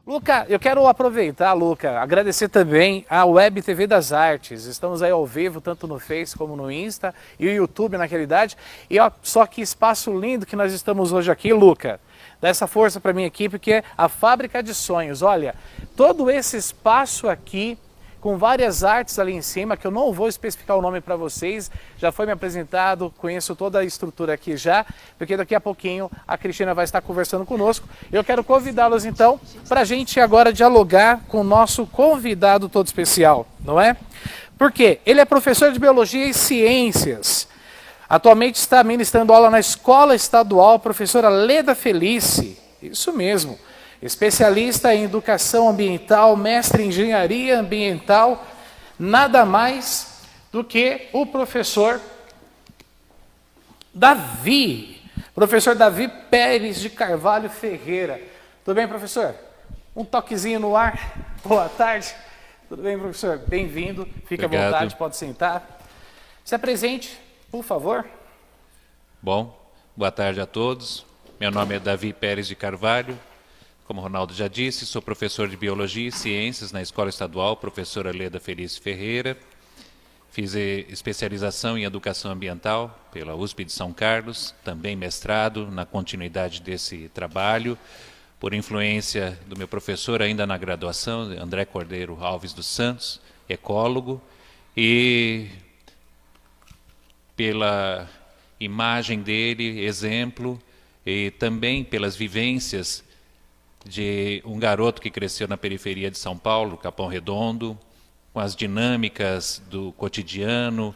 Luca, eu quero aproveitar, Luca, agradecer também a Web TV das Artes. Estamos aí ao vivo, tanto no Face como no Insta e o YouTube na realidade. E ó, só que espaço lindo que nós estamos hoje aqui, Luca. Dá essa força para minha equipe, que é a Fábrica de Sonhos. Olha, todo esse espaço aqui, com várias artes ali em cima, que eu não vou especificar o nome para vocês, já foi me apresentado, conheço toda a estrutura aqui já, porque daqui a pouquinho a Cristina vai estar conversando conosco. Eu quero convidá-los então para a gente agora dialogar com o nosso convidado todo especial, não é? Porque ele é professor de Biologia e Ciências, atualmente está ministrando aula na Escola Estadual Professora Leda Felice, isso mesmo. Especialista em educação ambiental, mestre em engenharia ambiental, nada mais do que o professor Davi Pérez de Carvalho Ferreira. Tudo bem, professor? Um toquezinho no ar. Boa tarde. Tudo bem, professor? Bem-vindo. Fique Obrigado. à vontade, pode sentar. Se apresente, por favor. Bom, boa tarde a todos. Meu nome é Davi Pérez de Carvalho. Como o Ronaldo já disse, sou professor de Biologia e Ciências na Escola Estadual Professora Leda Felice Ferreira. Fiz especialização em Educação Ambiental pela USP de São Carlos, também mestrado na continuidade desse trabalho, por influência do meu professor ainda na graduação, André Cordeiro Alves dos Santos, ecólogo, e pela imagem dele, exemplo, e também pelas vivências de um garoto que cresceu na periferia de São Paulo, Capão Redondo, com as dinâmicas do cotidiano,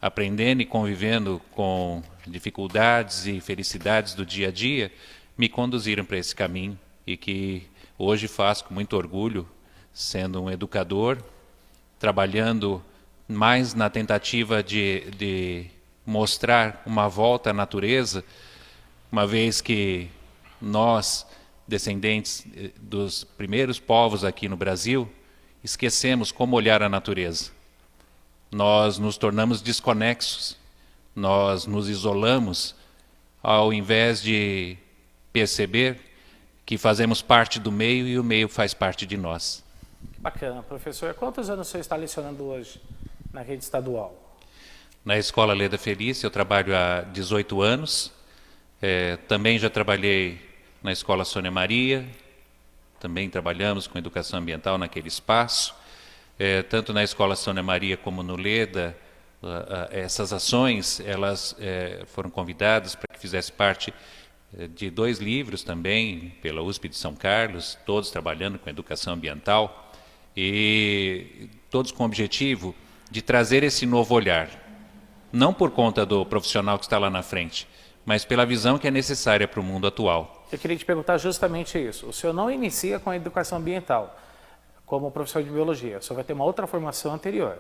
aprendendo e convivendo com dificuldades e felicidades do dia a dia, me conduziram para esse caminho e que hoje faço com muito orgulho, sendo um educador, trabalhando mais na tentativa de mostrar uma volta à natureza, uma vez que nós, descendentes dos primeiros povos aqui no Brasil, esquecemos como olhar a natureza. Nós nos tornamos desconexos, nós nos isolamos, ao invés de perceber que fazemos parte do meio e o meio faz parte de nós. Bacana, professor. Quantos anos o senhor está lecionando hoje na rede estadual? Na Escola Leda Felice eu trabalho há 18 anos, também já trabalhei na Escola Sônia Maria, também trabalhamos com educação ambiental naquele espaço. Tanto na Escola Sônia Maria como no Leda, essas ações elas foram convidadas para que fizesse parte de 2 livros também, pela USP de São Carlos, todos trabalhando com educação ambiental, e todos com o objetivo de trazer esse novo olhar, não por conta do profissional que está lá na frente, mas pela visão que é necessária para o mundo atual. Eu queria te perguntar justamente isso. O senhor não inicia com a educação ambiental como professor de biologia. O senhor vai ter uma outra formação anterior.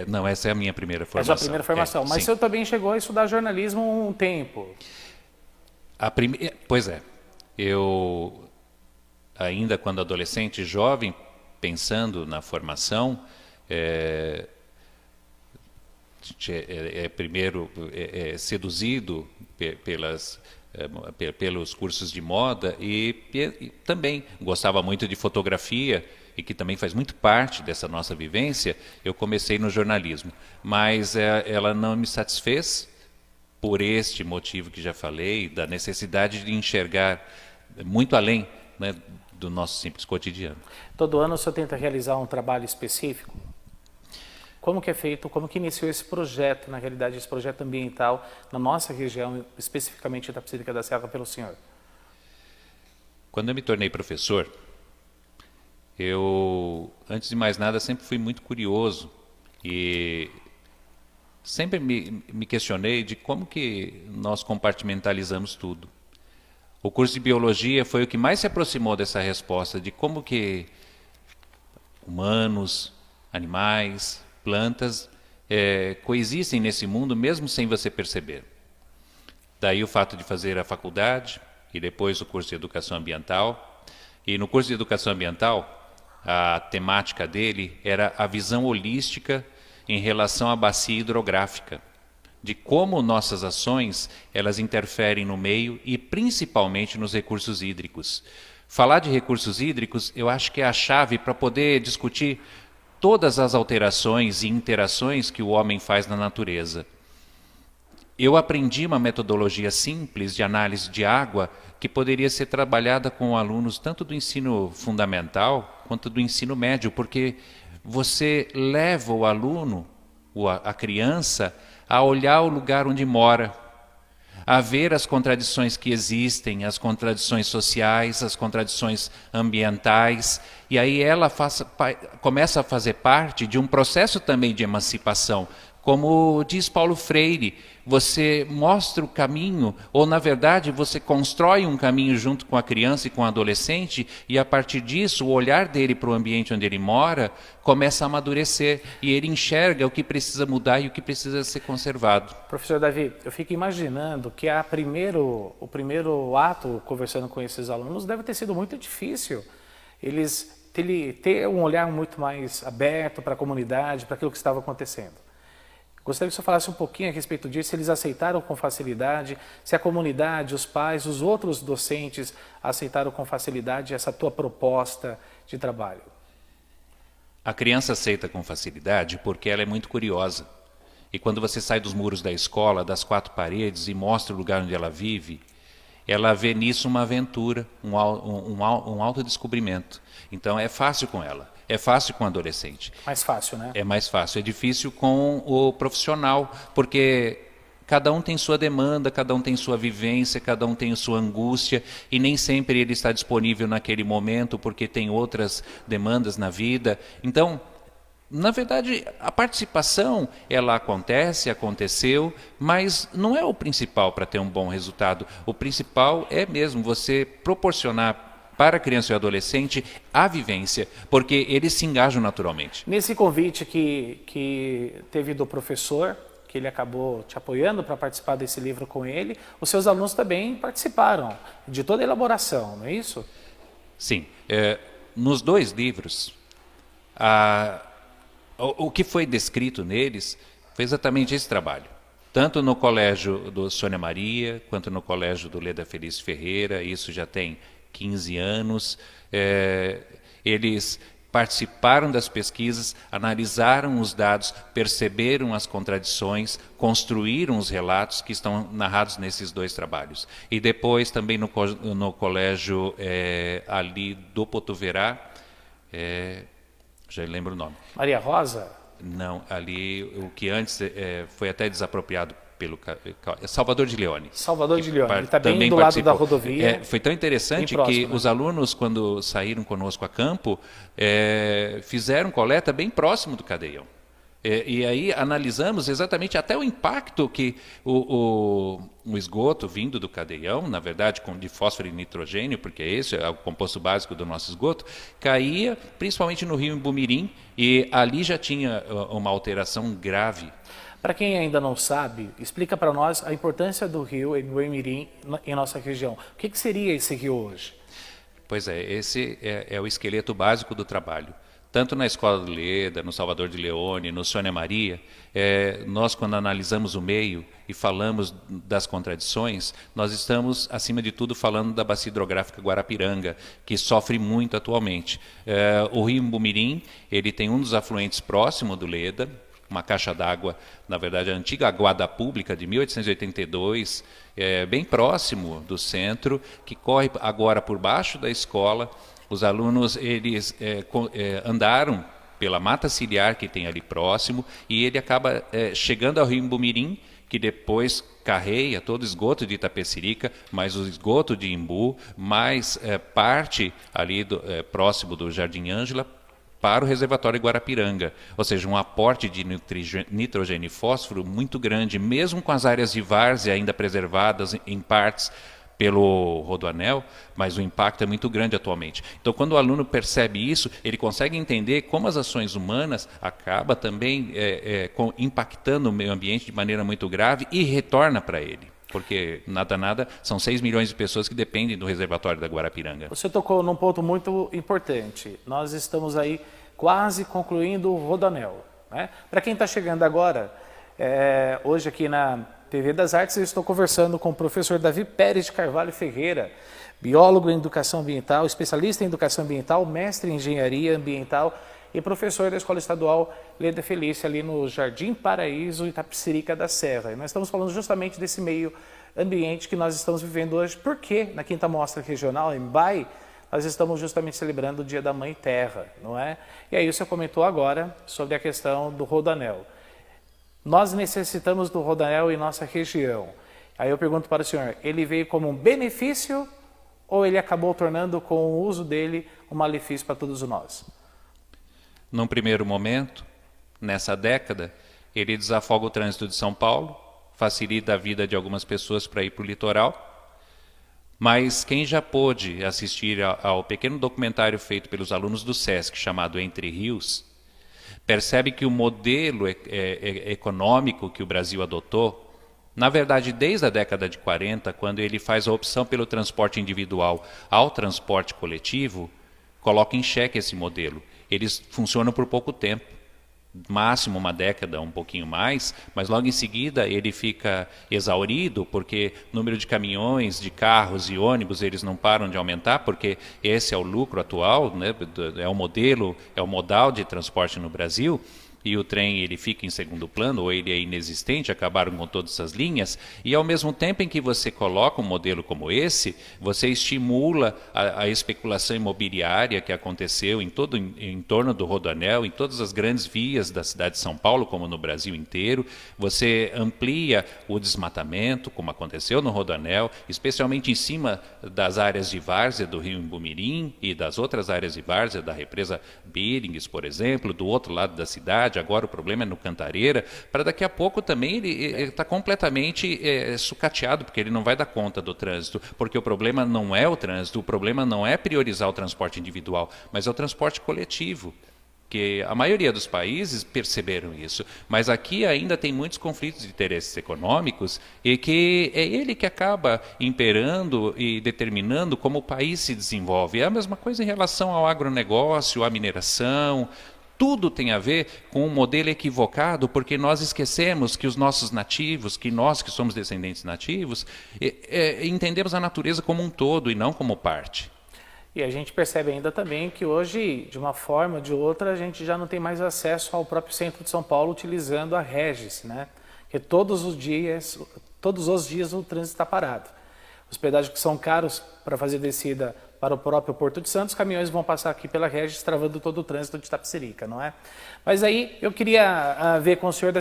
Não, essa é a minha primeira formação. Essa é a primeira formação. Mas sim. o senhor também chegou a estudar jornalismo um tempo. Pois é. Eu, ainda quando adolescente e jovem, pensando na formação, primeiro seduzido pelos cursos de moda e também gostava muito de fotografia e que também faz muito parte dessa nossa vivência. Eu comecei no jornalismo, mas ela não me satisfez por este motivo que já falei, da necessidade de enxergar muito além, né, do nosso simples cotidiano. Todo ano o senhor tenta realizar um trabalho específico? Como que é feito, como que iniciou esse projeto, na realidade, esse projeto ambiental na nossa região, especificamente da Basílica da Serra, pelo senhor? Quando eu me tornei professor, eu, antes de mais nada, sempre fui muito curioso e sempre me questionei de como que nós compartimentalizamos tudo. O curso de Biologia foi o que mais se aproximou dessa resposta, de como que humanos, animais, plantas coexistem nesse mundo mesmo sem você perceber. Daí o fato de fazer a faculdade e depois o curso de Educação Ambiental. E no curso de Educação Ambiental, a temática dele era a visão holística em relação à bacia hidrográfica de como nossas ações elas interferem no meio e principalmente nos recursos hídricos. Falar de recursos hídricos, eu acho que é a chave para poder discutir todas as alterações e interações que o homem faz na natureza. Eu aprendi uma metodologia simples de análise de água que poderia ser trabalhada com alunos tanto do ensino fundamental quanto do ensino médio, porque você leva o aluno, a criança, a olhar o lugar onde mora, a ver as contradições que existem, as contradições sociais, as contradições ambientais, e aí ela começa a fazer parte de um processo também de emancipação. Como diz Paulo Freire, você mostra o caminho, ou na verdade você constrói um caminho junto com a criança e com o adolescente, e a partir disso o olhar dele para o ambiente onde ele mora começa a amadurecer, e ele enxerga o que precisa mudar e o que precisa ser conservado. Professor Davi, eu fico imaginando que o primeiro ato, conversando com esses alunos, deve ter sido muito difícil. Eles ter um olhar muito mais aberto para a comunidade, para aquilo que estava acontecendo. Gostaria que o senhor falasse um pouquinho a respeito disso, se eles aceitaram com facilidade, se a comunidade, os pais, os outros docentes aceitaram com facilidade essa tua proposta de trabalho. A criança aceita com facilidade porque ela é muito curiosa. E quando você sai dos muros da escola, das quatro paredes, e mostra o lugar onde ela vive, ela vê nisso uma aventura, um autodescobrimento. Então é fácil com ela. É fácil com o adolescente. Mais fácil, né? É mais fácil. É difícil com o profissional, porque cada um tem sua demanda, cada um tem sua vivência, cada um tem sua angústia, e nem sempre ele está disponível naquele momento, porque tem outras demandas na vida. Então, na verdade, a participação, ela aconteceu, mas não é o principal para ter um bom resultado. O principal é mesmo você proporcionar para a criança e o adolescente a vivência, porque eles se engajam naturalmente. Nesse convite que teve do professor, que ele acabou te apoiando para participar desse livro com ele, os seus alunos também participaram de toda a elaboração, não é isso? Sim. Nos dois livros, o que foi descrito neles foi exatamente esse trabalho. Tanto no colégio do Sônia Maria, quanto no colégio do Leda Felício Ferreira, isso já tem 15 anos, eles participaram das pesquisas, analisaram os dados, perceberam as contradições, construíram os relatos que estão narrados nesses dois trabalhos. E depois também no colégio ali do Potoverá, já lembro o nome. Maria Rosa? Não, ali o que antes foi até desapropriado pelo Salvador de Leone. Salvador de Leone, ele está bem do lado da rodovia. Foi tão interessante que os alunos, quando saíram conosco a campo, fizeram coleta bem próximo do Cadeião. E aí analisamos exatamente até o impacto que o esgoto vindo do Cadeião, na verdade de fósforo e nitrogênio, porque esse é o composto básico do nosso esgoto, caía principalmente no rio Imbumirim, e ali já tinha uma alteração grave. Para quem ainda não sabe, explica para nós a importância do rio Imbumirim em nossa região. O que seria esse rio hoje? Pois esse é o esqueleto básico do trabalho. Tanto na Escola do Leda, no Salvador de Leone, no Sônia Maria, nós quando analisamos o meio e falamos das contradições, nós estamos, acima de tudo, falando da bacia hidrográfica Guarapiranga, que sofre muito atualmente. O rio Imbumirim, ele tem um dos afluentes próximo do Leda, uma caixa d'água, na verdade a antiga Aguada Pública de 1882, bem próximo do centro, que corre agora por baixo da escola. Os alunos eles andaram pela mata ciliar que tem ali próximo, e ele acaba chegando ao rio Imbumirim, que depois carreia todo o esgoto de Itapecerica, mais o esgoto de Imbu, mais parte ali próximo do Jardim Ângela, para o reservatório Guarapiranga, ou seja, um aporte de nitrogênio e fósforo muito grande, mesmo com as áreas de várzea ainda preservadas em partes pelo Rodoanel, mas o impacto é muito grande atualmente. Então, quando o aluno percebe isso, ele consegue entender como as ações humanas acabam também impactando o meio ambiente de maneira muito grave e retorna para ele. Porque, nada, são 6 milhões de pessoas que dependem do reservatório da Guarapiranga. Você tocou num ponto muito importante. Nós estamos aí quase concluindo o Rodoanel, né? Para quem está chegando agora, Hoje aqui na TV das Artes eu estou conversando com o professor Davi Pérez de Carvalho Ferreira, biólogo em educação ambiental, especialista em educação ambiental, mestre em engenharia ambiental e professor da Escola Estadual Leda Felícia, ali no Jardim Paraíso, Itapecerica da Serra. E nós estamos falando justamente desse meio ambiente que nós estamos vivendo hoje, porque na Quinta Mostra Regional, em Bai, nós estamos justamente celebrando o Dia da Mãe Terra, não é? E aí você comentou agora sobre a questão do rodoanel. Nós necessitamos do rodoanel em nossa região. Aí eu pergunto para o senhor, ele veio como um benefício ou ele acabou tornando com o uso dele um malefício para todos nós? Num primeiro momento, nessa década, ele desafoga o trânsito de São Paulo, facilita a vida de algumas pessoas para ir para o litoral, mas quem já pôde assistir ao pequeno documentário feito pelos alunos do SESC, chamado Entre Rios, percebe que o modelo econômico que o Brasil adotou, na verdade, desde a década de 40, quando ele faz a opção pelo transporte individual ao transporte coletivo, coloca em xeque esse modelo. Eles funcionam por pouco tempo, máximo uma década, um pouquinho mais, mas logo em seguida ele fica exaurido, porque o número de caminhões, de carros e ônibus, eles não param de aumentar, porque esse é o lucro atual, né? É o modelo, é o modal de transporte no Brasil, e o trem ele fica em segundo plano, ou ele é inexistente, acabaram com todas essas linhas, e ao mesmo tempo em que você coloca um modelo como esse, você estimula a especulação imobiliária que aconteceu em torno do rodoanel, em todas as grandes vias da cidade de São Paulo, como no Brasil inteiro, você amplia o desmatamento, como aconteceu no rodoanel, especialmente em cima das áreas de várzea do rio Imbumirim e das outras áreas de várzea da represa Bírings, por exemplo, do outro lado da cidade. Agora o problema é no Cantareira, para daqui a pouco também ele está completamente sucateado, porque ele não vai dar conta do trânsito, porque o problema não é o trânsito, o problema não é priorizar o transporte individual, mas é o transporte coletivo, que a maioria dos países perceberam isso, mas aqui ainda tem muitos conflitos de interesses econômicos e que é ele que acaba imperando e determinando como o país se desenvolve. É a mesma coisa em relação ao agronegócio, à mineração. Tudo tem a ver com um modelo equivocado, porque nós esquecemos que os nossos nativos, que nós que somos descendentes nativos, entendemos a natureza como um todo e não como parte. E a gente percebe ainda também que hoje, de uma forma ou de outra, a gente já não tem mais acesso ao próprio centro de São Paulo utilizando a Regis, né? Porque todos os dias o trânsito está parado. Os pedágios que são caros para fazer descida para o próprio Porto de Santos, os caminhões vão passar aqui pela Regis, travando todo o trânsito de Itapecerica, não é? Mas aí eu queria ver com o senhor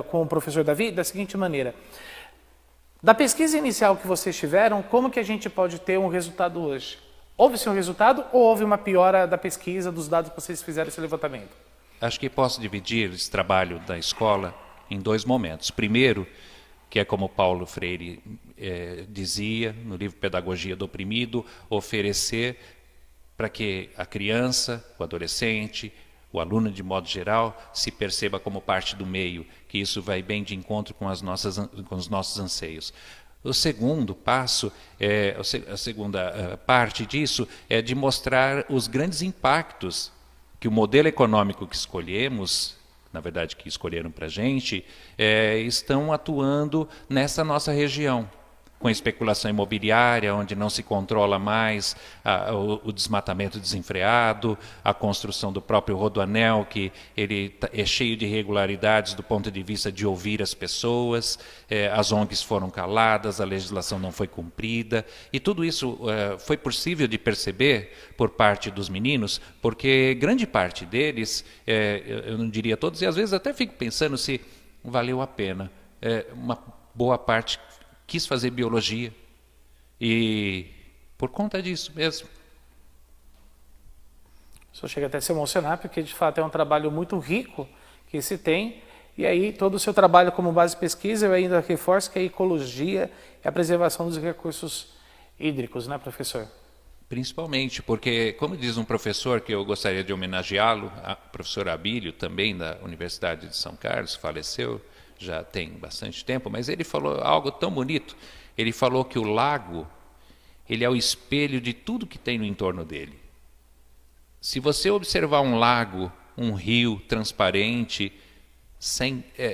com o professor Davi, da seguinte maneira. Da pesquisa inicial que vocês tiveram, como que a gente pode ter um resultado hoje? Houve-se um resultado ou houve uma piora da pesquisa, dos dados que vocês fizeram esse levantamento? Acho que posso dividir esse trabalho da escola em dois momentos. Primeiro, que é como Paulo Freire dizia no livro Pedagogia do Oprimido, oferecer para que a criança, o adolescente, o aluno de modo geral, se perceba como parte do meio, que isso vai bem de encontro com os nossos anseios. O segundo passo, a segunda parte disso, é de mostrar os grandes impactos que o modelo econômico que escolhemos, na verdade que escolheram para a gente, estão atuando nessa nossa região, com especulação imobiliária, onde não se controla mais o desmatamento desenfreado, a construção do próprio rodoanel, que ele é cheio de irregularidades do ponto de vista de ouvir as pessoas, as ONGs foram caladas, a legislação não foi cumprida, e tudo isso foi possível de perceber por parte dos meninos, porque grande parte deles, eu não diria todos, e às vezes até fico pensando se valeu a pena. Uma boa parte quis fazer biologia e por conta disso mesmo. O senhor chega até a se emocionar, porque de fato é um trabalho muito rico que se tem, e aí todo o seu trabalho como base de pesquisa, eu ainda reforço que a ecologia e a preservação dos recursos hídricos, né, professor? Principalmente porque, como diz um professor que eu gostaria de homenageá-lo, o professor Abílio, também da Universidade de São Carlos, faleceu, já tem bastante tempo, mas ele falou algo tão bonito. Ele falou que o lago, ele é o espelho de tudo que tem no entorno dele. Se você observar um lago, um rio transparente,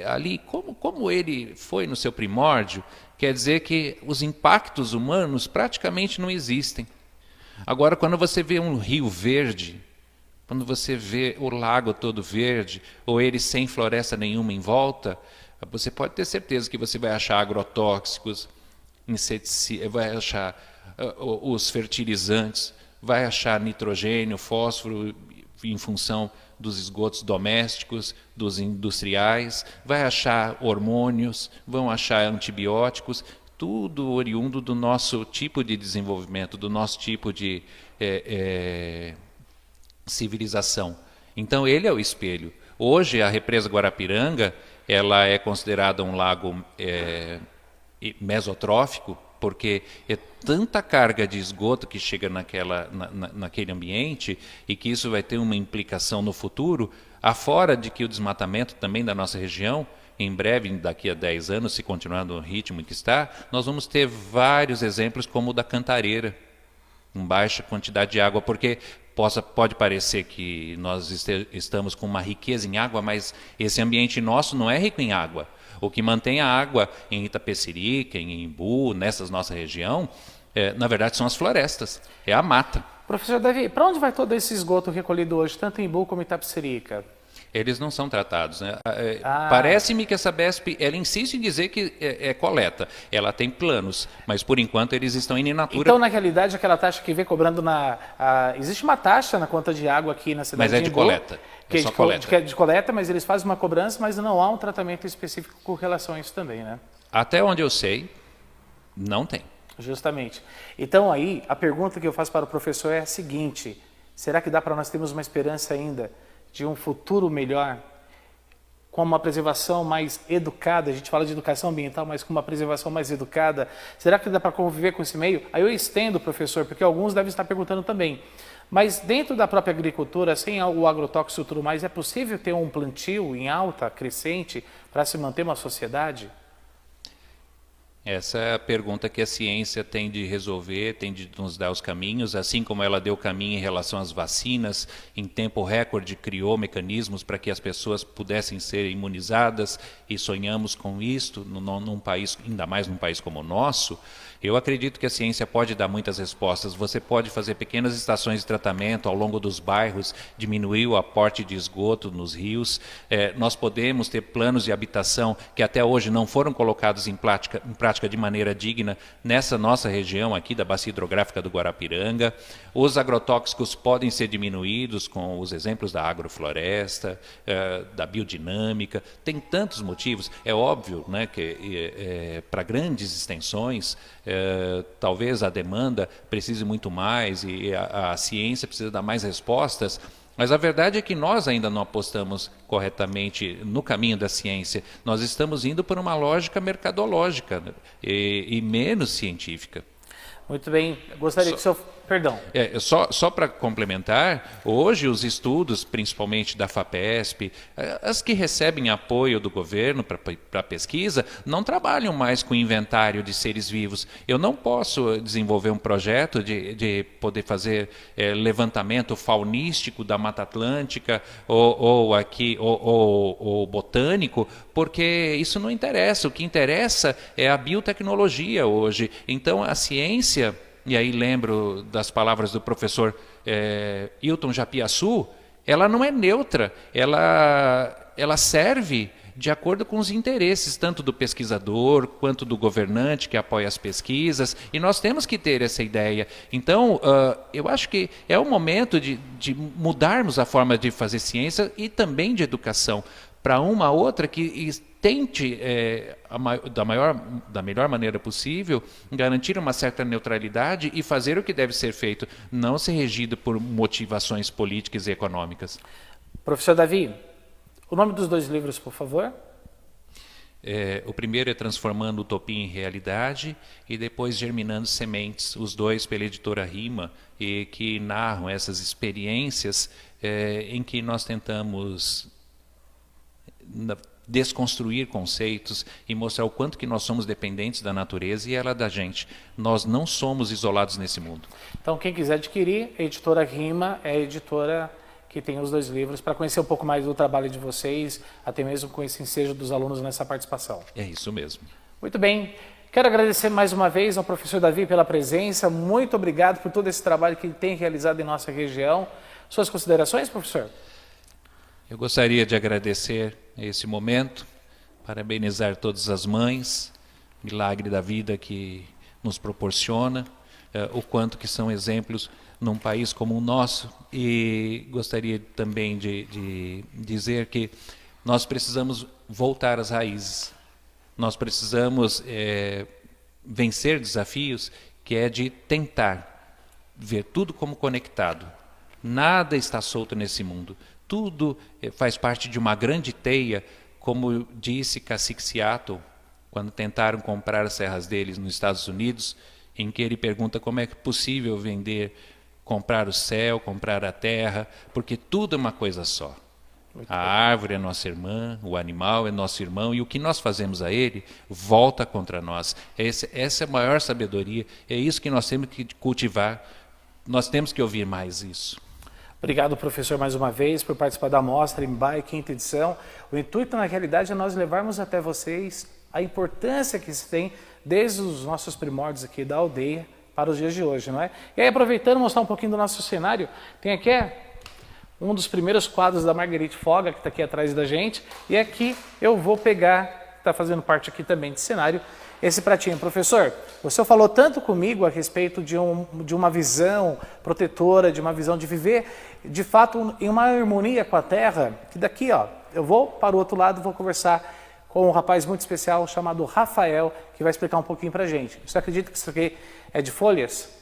ali, como ele foi no seu primórdio, quer dizer que os impactos humanos praticamente não existem. Agora, quando você vê um rio verde, quando você vê o lago todo verde, ou ele sem floresta nenhuma em volta, você pode ter certeza que você vai achar agrotóxicos, inseticidas, vai achar os fertilizantes, vai achar nitrogênio, fósforo, em função dos esgotos domésticos, dos industriais, vai achar hormônios, vão achar antibióticos, tudo oriundo do nosso tipo de desenvolvimento, do nosso tipo de civilização. Então ele é o espelho. Hoje a represa Guarapiranga, ela é considerada um lago mesotrófico, porque é tanta carga de esgoto que chega naquele ambiente e que isso vai ter uma implicação no futuro, afora de que o desmatamento também da nossa região, em breve, daqui a 10 anos, se continuar no ritmo que está, nós vamos ter vários exemplos como o da Cantareira, com baixa quantidade de água, porque pode parecer que nós estamos com uma riqueza em água, mas esse ambiente nosso não é rico em água. O que mantém a água em Itapecerica, em Imbu, nessa nossa região, na verdade são as florestas, é a mata. Professor Davi, para onde vai todo esse esgoto recolhido hoje, tanto em Imbu como em Itapecerica? Eles não são tratados, né? Parece-me que a Sabesp, ela insiste em dizer que é coleta. Ela tem planos, mas por enquanto eles estão in natura. Então, na realidade, aquela taxa que vem cobrando existe uma taxa na conta de água aqui na cidade de Imbu. Mas é de coleta. Que é só coleta. De coleta, mas eles fazem uma cobrança, mas não há um tratamento específico com relação a isso também, né? Até onde eu sei, não tem. Justamente. Então, aí, a pergunta que eu faço para o professor é a seguinte: será que dá para nós termos uma esperança ainda de um futuro melhor, com uma preservação mais educada? A gente fala de educação ambiental, mas com uma preservação mais educada. Será que dá para conviver com esse meio? Aí eu estendo, professor, porque alguns devem estar perguntando também. Mas dentro da própria agricultura, sem o agrotóxico e tudo mais, é possível ter um plantio em alta, crescente, para se manter uma sociedade? Essa é a pergunta que a ciência tem de resolver, tem de nos dar os caminhos, assim como ela deu caminho em relação às vacinas, em tempo recorde criou mecanismos para que as pessoas pudessem ser imunizadas, e sonhamos com isto num país, ainda mais num país como o nosso. Eu acredito que a ciência pode dar muitas respostas. Você pode fazer pequenas estações de tratamento ao longo dos bairros, diminuir o aporte de esgoto nos rios. Nós podemos ter planos de habitação que até hoje não foram colocados em prática de maneira digna nessa nossa região aqui da bacia hidrográfica do Guarapiranga. Os agrotóxicos podem ser diminuídos com os exemplos da agrofloresta, da biodinâmica. Tem tantos motivos. É óbvio, né, que para grandes extensões, talvez a demanda precise muito mais e a ciência precisa dar mais respostas, mas a verdade é que nós ainda não apostamos corretamente no caminho da ciência. Nós estamos indo por uma lógica mercadológica, né, e menos científica. Muito bem, gostaria que o senhor... Perdão. Só para complementar, hoje os estudos, principalmente da FAPESP, as que recebem apoio do governo para pesquisa, não trabalham mais com inventário de seres vivos. Eu não posso desenvolver um projeto de poder fazer levantamento faunístico da Mata Atlântica ou botânico, porque isso não interessa. O que interessa é a biotecnologia hoje. Então, a ciência... E aí lembro das palavras do professor Hilton Japiaçu, ela não é neutra, ela serve de acordo com os interesses, tanto do pesquisador quanto do governante que apoia as pesquisas, e nós temos que ter essa ideia. Então, eu acho que é o momento de mudarmos a forma de fazer ciência e também de educação, para uma outra que tente, da melhor maneira possível, garantir uma certa neutralidade e fazer o que deve ser feito, não ser regido por motivações políticas e econômicas. Professor Davi, o nome dos dois livros, por favor? O primeiro é Transformando Utopia em Realidade e depois Germinando Sementes, os dois pela editora Rima, e que narram essas experiências em que nós tentamos desconstruir conceitos e mostrar o quanto que nós somos dependentes da natureza e ela da gente. Nós não somos isolados nesse mundo. Então, quem quiser adquirir, a editora Rima é a editora que tem os 2 livros, para conhecer um pouco mais do trabalho de vocês, até mesmo com esse ensejo dos alunos nessa participação. É isso mesmo. Muito bem. Quero agradecer mais uma vez ao professor Davi pela presença. Muito obrigado por todo esse trabalho que ele tem realizado em nossa região. Suas considerações, professor? Eu gostaria de agradecer esse momento, parabenizar todas as mães, milagre da vida que nos proporciona, o quanto que são exemplos num país como o nosso, e gostaria também de dizer que nós precisamos voltar às raízes. Nós precisamos vencer desafios, que é de tentar ver tudo como conectado. Nada está solto nesse mundo. Tudo faz parte de uma grande teia, como disse Cacique Seattle, quando tentaram comprar as terras deles nos Estados Unidos, em que ele pergunta como é possível comprar o céu, comprar a terra, porque tudo é uma coisa só. A árvore é nossa irmã, o animal é nosso irmão, e o que nós fazemos a ele volta contra nós. Essa é a maior sabedoria, é isso que nós temos que cultivar, nós temos que ouvir mais isso. Obrigado, professor, mais uma vez, por participar da Mostra Embae, 5ª edição. O intuito, na realidade, é nós levarmos até vocês a importância que se tem desde os nossos primórdios aqui da aldeia para os dias de hoje, não é? E aí, aproveitando, mostrar um pouquinho do nosso cenário, tem aqui um dos primeiros quadros da Marguerite Foga, que está aqui atrás da gente, e aqui eu vou pegar, está fazendo parte aqui também de cenário, esse pratinho. Professor, o senhor falou tanto comigo a respeito de uma visão protetora, de uma visão de viver, de fato, em uma harmonia com a terra, que daqui, ó, eu vou para o outro lado, vou conversar com um rapaz muito especial chamado Rafael, que vai explicar um pouquinho para a gente. Você acredita que isso aqui é de folhas?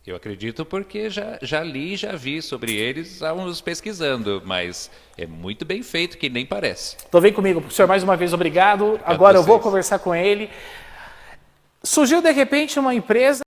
Eu acredito porque já li e já vi sobre eles, estávamos pesquisando, mas é muito bem feito, que nem parece. Então vem comigo, professor, mais uma vez obrigado. Agora eu vou conversar com ele. Surgiu de repente uma empresa